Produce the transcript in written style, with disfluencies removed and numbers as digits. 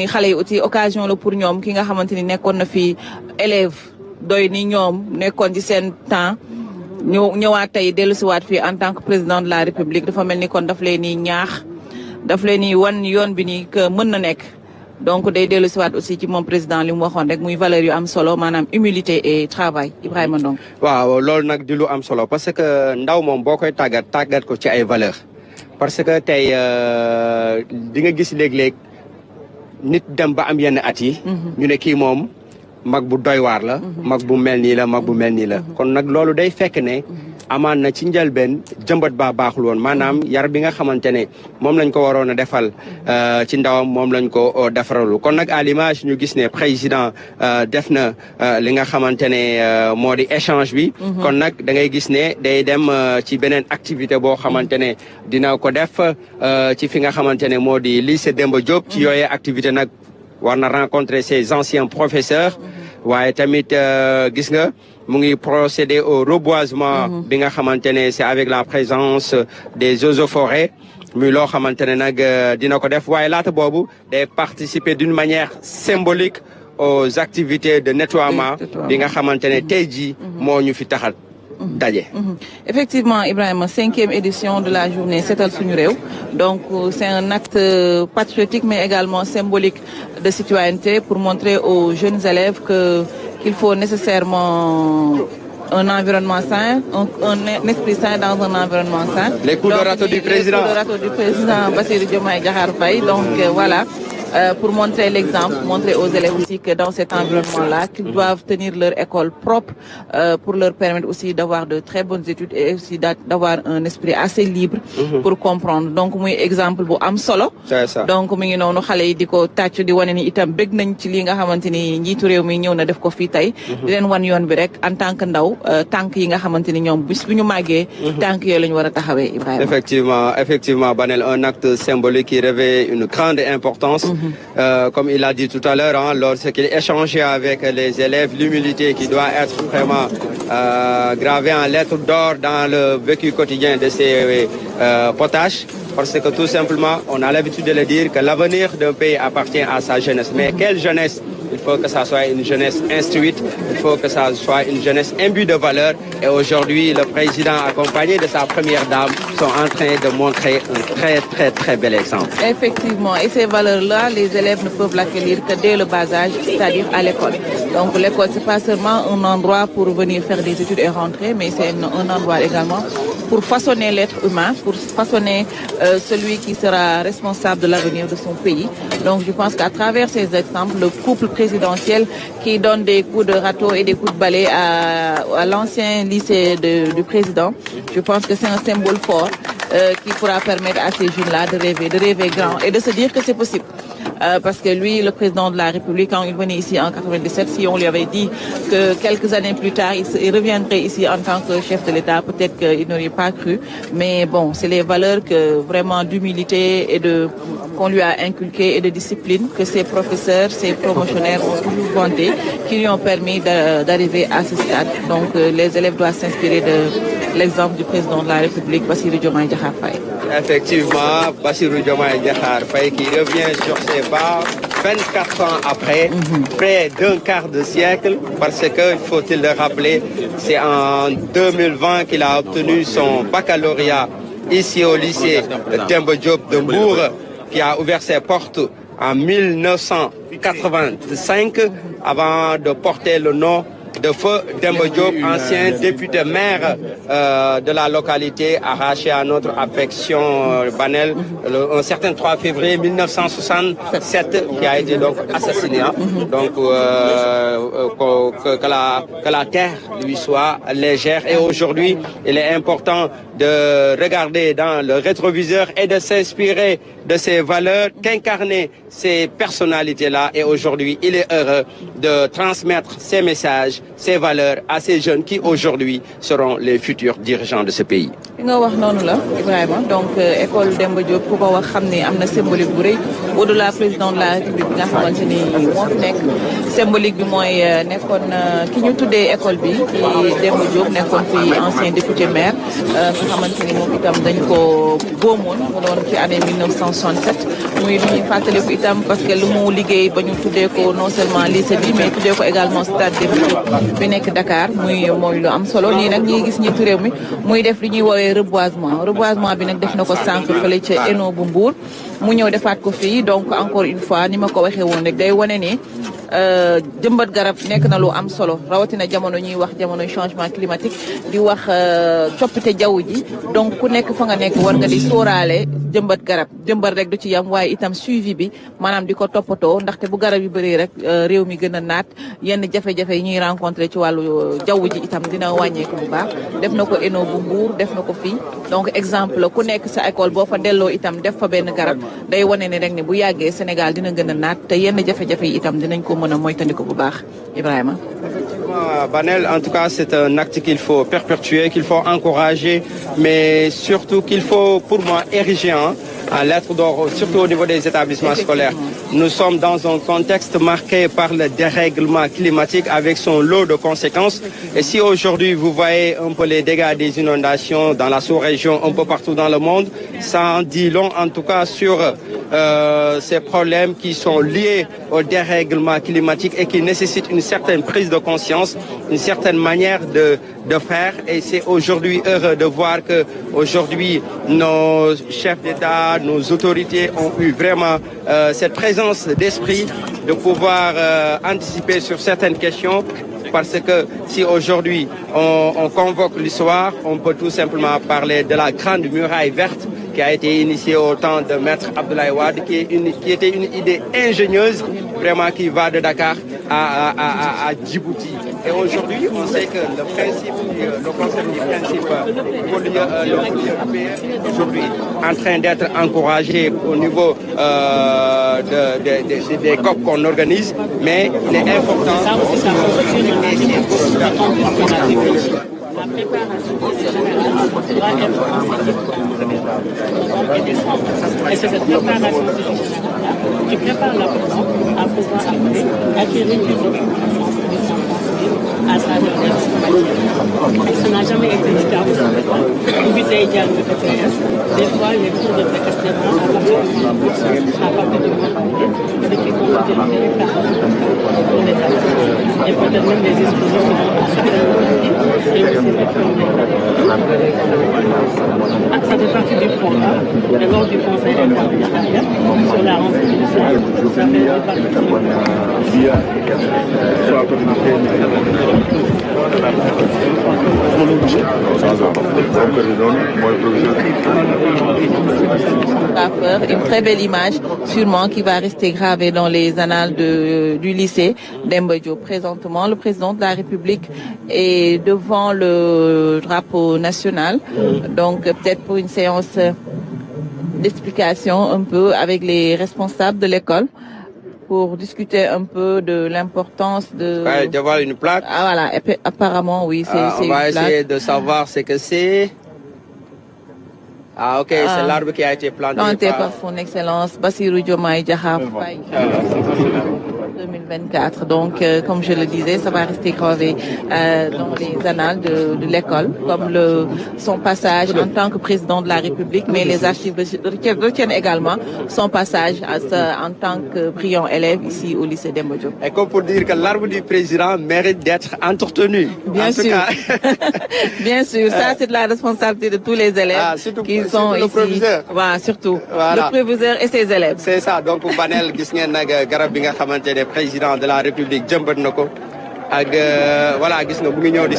xale yi aussi occasion la pour ñoom ki nga xamante ni nekkoon na fi élève doy ni ñoom nekkoon ci seen temps ñëwaat tey dellusiwaat fii en tant que président de la république dafa mel ni kon daf leen ni ñaax daf leen ni wan yoon bi ni que mën na nekk donc day dellusiwaat aussi ci moom président li mu waxoon rek muy valeur yu am solo maanaam humilité et travail Ibrahima Ndong. waaw loolu nag di lu am solo parce que ndaw moom boo koy tàggat ko ci ay valeur parce que tey di nga gis léeg-léeg nit dem ba am yenn at yi ñu ne kii moom mag bu doy waar la mag bu mel nii la mag bu mel nii la kon nag loolu day fekk ne amaan na ci njëlbeen jëmbat ba baaxul woon maanaam yar bi nga xamante ne moom lañ ko waroon a defal ci ndawam moom lañ ko defaralu kon nag à l'image ñu gis ne président def na li nga xamante ne moo di échange bi kon nag da ngay gis ne day dem ci beneen activité boo xamante ne dina ko def ci fi nga xamante ne moo di lycée Demba Diop ci yooyee activité nag war na rencontrer ses anciens professeurs waaye tamit gis nga mu ngi procéder au reboisement bi nga xamante ne c'est avec la présence des eaux et forêts muy loo xamante ne nag dina ko def waaye laata boobu day participer d'une manière symbolique aux activités de nettoiement bi nga xamante ne tey jii moo ñu fi taxal daje. Effectivement Ibrahima 5e édition de la journée Setal Suñu Réew donc c'est un acte patriotique mais également symbolique de citoyenneté pour montrer aux jeunes élèves qu'il faut nécessairement un environnement sain, un esprit sain dans un environnement sain. Les coups de râteau du président. Les coups de râteau du président Bassirou Diomaye Diakhar Faye. Donc voilà. Pour montrer l'exemple, montrer aux élèves aussi que dans cet environnement-là, qu'ils doivent tenir leur école propre pour leur permettre aussi d'avoir de très bonnes études et aussi d'avoir un esprit assez libre pour comprendre. Donc, muy exemple bu am solo. C'est ça. Donc, mi ngi noonu xale yi di ko tàccu di wane ni itam bëgg nañ ci li nga xamante ni njiitu réew mi ñëw na def ko fii tey. Di leen wan yoon bi rek en tant que ndaw tànk yi nga xamante ni ñoom bis bu ñu màggee. tànk yooyu la ñu war a taxawee Ibrahima. Effectivement, Banel, un acte symbolique qui revêt une grande importance. Comme il a dit tout à l'heure, hein, lorsqu'il échangeait avec les élèves, l'humilité qui doit être vraiment gravée en lettres d'or dans le vécu quotidien de ces potaches. Parce que tout simplement, on a l'habitude de le dire que l'avenir d'un pays appartient à sa jeunesse. Mais quelle jeunesse? Il faut que ça soit une jeunesse instruite, il faut que ça soit une jeunesse imbue de valeurs. Et aujourd'hui, le président, accompagné de sa première dame, sont en train de montrer un très bel exemple. Effectivement, et ces valeurs-là, les élèves ne peuvent l'acquérir que dès le bas âge, c'est-à-dire à l'école. Donc l'école, c'est pas seulement un endroit pour venir faire des études et rentrer, mais c'est un endroit également pour façonner l'être humain, pour façonner celui qui sera responsable de l'avenir de son pays. Donc je pense qu'à travers ces exemples, le couple présidentiel qui donne des coups de râteau et des coups de balai à l'ancien lycée du président, je pense que c'est un symbole fort qui pourra permettre à ces jeunes-là de rêver grand et de se dire que c'est possible. Parce que lui, le président de la République, quand il venait ici en 97, si on lui avait dit que quelques années plus tard, il reviendrait ici en tant que chef de l'État, peut-être qu'il n'aurait pas cru. Mais bon, c'est les valeurs que vraiment d'humilité et qu'on lui a inculquées et de discipline que ses professeurs, ses promotionnaires ont toujours vanté, qui lui ont permis d'arriver à ce stade. Donc les élèves doivent s'inspirer de l'exemple du président de la République, Bassirou Diomaye Diakhar Faye. Effectivement, Bassirou Diomaye Diakhar Faye qui revient sur ses pas 24 ans après, près d'un quart de siècle, parce que, faut-il le rappeler, c'est en 2020 qu'il a obtenu son baccalauréat ici au lycée Demba Diop de Mbour, qui a ouvert ses portes en 1985 avant de porter le nom de feu Demba Diop, ancien député maire de la localité, arraché à notre affection Banel, un certain 3 février 1967, qui a été donc assassiné. Donc que la terre lui soit légère. Et aujourd'hui, il est important de regarder dans le rétroviseur et de s'inspirer de ces valeurs, qu'incarnaient ces personnalités-là. Et aujourd'hui, il est heureux de transmettre ces messages, ces valeurs à ces jeunes qui aujourd'hui seront les futurs dirigeants de ce pays. nga wax noonu la Ibrahima donc école Demba Diop ku ko wax xam ne am na symbolique bu rëy au-delà président de la République bi nga xamante ni moo fi nekk symbolique bi mooy nekkoon ki ñu tuddee école bi ci Demba Diop nekkoon fi ancien député maire nga xamante ni moom itam dañ ko boomoon mu doon ci année 1967 muy lu ñuy fàttaliku itam parce que lu mu liggéey ba ñu tuddee ko non seulement lycée bi mais tuddee ko également stade Demba Diop bi nekk Dakar mooy lu am solo nii nag ñi gis njiitu réew mi muy def li ñuy woowee reboisement bi nag def na ko sànq fële ca ENO bu Mbour mu ñëw defaat ko fii donc encore une fois ni ma ko waxee woon rek day wane ni jëmbat garab nekk na lu am solo rawatina jamono ñuy wax jamono changement climatique di wax coppite jaww ji donc ku nekk fa nga nekk war nga di sóoraale jëmbat garab jëmbat rek du ci yam waaye itam suivi bi maanaam di ko toppatoo ndaxte bu garab yi bëree rek réew mi gën a naat yenn jafe-jafe yi ñuy rencontré ci wàllu jaww ji itam dina wàññeeku bu baax def na ko ENO bu Mbour def na ko fii donc exemple la ku nekk sa école boo fa delloo itam def fa benn garab day wane ne rek ne bu yàggee Sénégal dina gën a naat te yenn jafe-jafe yi itam dinañ ko mën a moytandiku bu baax Ibrahima. Banel, en tout cas, c'est un acte qu'il faut perpétuer, qu'il faut encourager, mais surtout qu'il faut, pour moi, ériger en lettres d'or, surtout au niveau des établissements scolaires. Nous sommes dans un contexte marqué par le dérèglement climatique avec son lot de conséquences. Et si aujourd'hui vous voyez un peu les dégâts des inondations dans la sous-région, un peu partout dans le monde, ça en dit long en tout cas sur ces problèmes qui sont liés au dérèglement climatique et qui nécessitent une certaine prise de conscience, une certaine manière de faire. Et c'est aujourd'hui heureux de voir que aujourd'hui nos chefs d'État, nos autorités ont eu vraiment cette présence d'esprit de pouvoir anticiper sur certaines questions. Parce que si aujourd'hui on convoque l'histoire, on peut tout simplement parler de la grande muraille verte qui a été initiée au temps de Maître Abdoulaye Wade, qui était une idée ingénieuse, vraiment qui va de Dakar à Djibouti. Et aujourd'hui, on sait que le principe, le concept du principe est aujourd'hui en train d'être encouragé au niveau des COP qu'on organise, mais il est important la préparation de ces générations doit être en et c'est cette préparation de ces générations-là qui prépare la personne à pouvoir après acquérir les informations à travers les informations. Ça n'a jamais été le cas au Sénégal. Des fois, les cours de questionnement à partir de ce qui compte pour les adultes. Et peut-être même les expositions ça fait partie du programme, et lors du conseil interministériel sur la rentrée du Sénat, ça fait partie une très belle image, sûrement, qui va rester gravée dans les annales du lycée Demba Diop. Présentement, le président de la République est devant le drapeau national. Donc, peut-être pour une séance d'explication un peu avec les responsables de l'école pour discuter un peu de l'importance de... Ouais, d'avoir une plaque. Ah voilà, apparemment, oui, c'est on va essayer de savoir ce que c'est. Ah ok, c'est l'arbre qui a été planté par son excellence Bassirou Diomaye Diakhar Faye. 2024. Donc, comme je le disais, ça va rester gravé dans les annales de l'école, comme son passage en tant que président de la République, mais les archives retiennent également son passage en tant que brillant élève ici au lycée Demba Diop. Et comme pour dire que l'arbre du président mérite d'être entretenu. Bien sûr. Bien sûr, ça c'est de la responsabilité de tous les élèves qui sont ici. Le proviseur. Voilà, surtout. Voilà. Le proviseur et ses élèves. C'est ça. Donc, Banel, gis ngeen nag garab bi nga xamante ne président de la République jëmbat na ko ak voilà gis nga bu ngi ñëw di